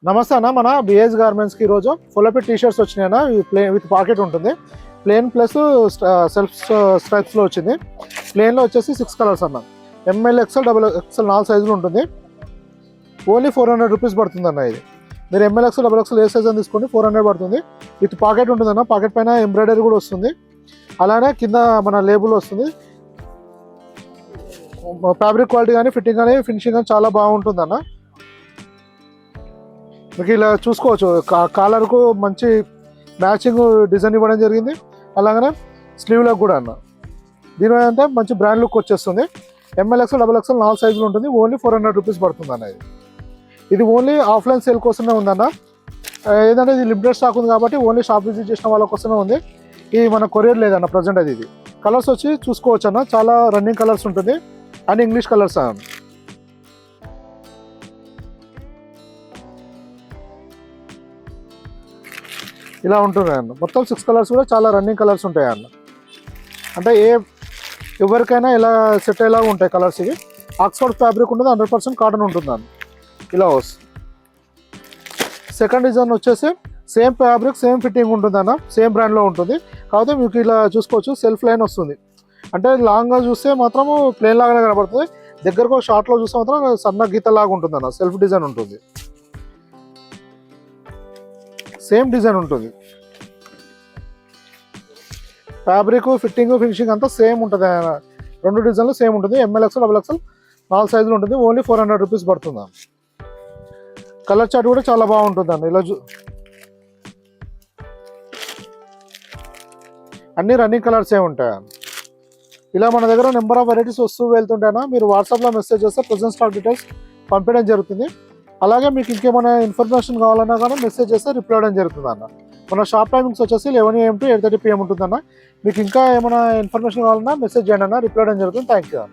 నమస్తే అన్న, మన బిఎస్ గార్మెంట్స్కి ఈరోజు ఫుల్ టీ షర్ట్స్ వచ్చినాయన్న. ఈ ప్లేన్ విత్ పాకెట్ ఉంటుంది, ప్లేన్ ప్లస్ సెల్ఫ్ స్ట్రైప్స్లో వచ్చింది. ప్లేన్లో వచ్చేసి 6 కలర్స్ అన్న. ఎంఎల్ ఎక్స్ఎల్ డబుల్ ఎక్స్ఎల్ 4 సైజులు ఉంటుంది. ఓన్లీ 400 రూపీస్ పడుతుంది అన్న. ఇది మీరు ఎంఎల్ ఎక్స్ఎల్ డబుల్ ఎక్స్ఎల్ ఏ సైజ్ అని తీసుకోండి, 400 పడుతుంది. విత్ పాకెట్ ఉంటుంది అన్న. పాకెట్ పైన ఎంబ్రాయిడరీ కూడా వస్తుంది, అలానే కింద మన లేబుల్ వస్తుంది. ఫ్యాబ్రిక్ క్వాలిటీ కానీ ఫిట్టింగ్ కానీ ఫినిషింగ్ కానీ చాలా బాగుంటుంది అన్న. మీకు ఇలా చూసుకోవచ్చు, కాలర్కు మంచి మ్యాచింగ్ డిజైన్ ఇవ్వడం జరిగింది. అలాగనే స్లీవ్లకు కూడా అన్న. దీని అంటే మంచి బ్రాండ్ లుక్ వచ్చేస్తుంది. ఎంఎల్ ఎక్స్ఎల్ డబుల్ ఎక్స్ఎల్ 4 సైజులు ఉంటుంది. ఓన్లీ 400 రూపీస్ పడుతుంది అన్న. ఇది ఓన్లీ ఆఫ్లైన్ సేల్ కోసమే ఉందన్న. ఏదంటే ఇది లిమిటెడ్ స్టాక్ ఉంది కాబట్టి ఓన్లీ షాప్ విజిట్ చేసిన వాళ్ళ కోసమే ఉంది. ఇది మన కొరియర్ లేదన్న ప్రజెంట్. అది ఇది కలర్స్ వచ్చి చూసుకోవచ్చు అన్న. చాలా రన్నింగ్ కలర్స్ ఉంటుంది, అన్ని ఇంగ్లీష్ కలర్స్ అన్న. ఇలా ఉంటున్నాయి అన్న. మొత్తం 6 కలర్స్ కూడా చాలా రన్నింగ్ కలర్స్ ఉంటాయి అన్న. అంటే ఎవరికైనా ఇలా సెట్ అయ్యేలాగా ఉంటాయి కలర్స్. ఇవి ఆక్స్ఫర్డ్ ఫ్యాబ్రిక్ ఉంటుంది, 100% కాటన్ ఉంటుంది అన్న. ఇలా వస్తుంది. సెకండ్ డిజైన్ వచ్చేసి సేమ్ ఫ్యాబ్రిక్ సేమ్ ఫిట్టింగ్ ఉంటుంది అన్న, సేమ్ బ్రాండ్లో ఉంటుంది. కాకపోతే మీకు ఇలా చూసుకోవచ్చు, సెల్ఫ్ లైన్ వస్తుంది. అంటే లాంగ్గా చూస్తే మాత్రము ప్లేన్ లాగానే కనబడుతుంది, దగ్గరకు షార్ట్లో చూస్తే మాత్రం సన్న గీత లాగా ఉంటుంది అన్న. సెల్ఫ్ డిజైన్ ఉంటుంది, సేమ్ డిజైన్ ఉంటుంది. ఫ్యాబ్రిక్ ఫిట్టింగ్ ఫినిషింగ్ అంతా సేమ్ ఉంటుంది. 2 డిజైన్లు సేమ్ ఉంటుంది. ఎంఎల్ ఎక్స్ఎల్ డబుల్ ఎక్స్ఎల్ 4 సైజులు ఉంటుంది. ఓన్లీ 400 రూపీస్ పడుతుంది. కలర్ చార్ట్ కూడా చాలా బాగుంటుంది అండి. ఇలా అన్ని రన్నింగ్ కలర్సే ఉంటాయి. ఇలా మన దగ్గర నెంబర్ ఆఫ్ వెరైటీస్ వస్తూ వెళ్తుంటాయన్నా. మీరు వాట్సాప్లో మెసేజ్ చేస్తే ప్రజెంట్ స్టాక్ డీటెయిల్స్ పంపించడం జరుగుతుంది. అలాగే మీకు ఇంకేమైనా ఇన్ఫర్మేషన్ కావాలన్నా కానీ మెసేజ్ చేస్తే రిప్లై అవ్వడం జరుగుతుంది అన్న. మన షాప్ టైమింగ్స్ వచ్చేసి 11 AM to 8:30 PM ఉంటుందన్న. మీకు ఇంకా ఏమైనా ఇన్ఫర్మేషన్ కావాలన్నా మెసేజ్ చేయండి అన్న, రిప్లై అవ్వడం జరుగుతుంది. Thank you.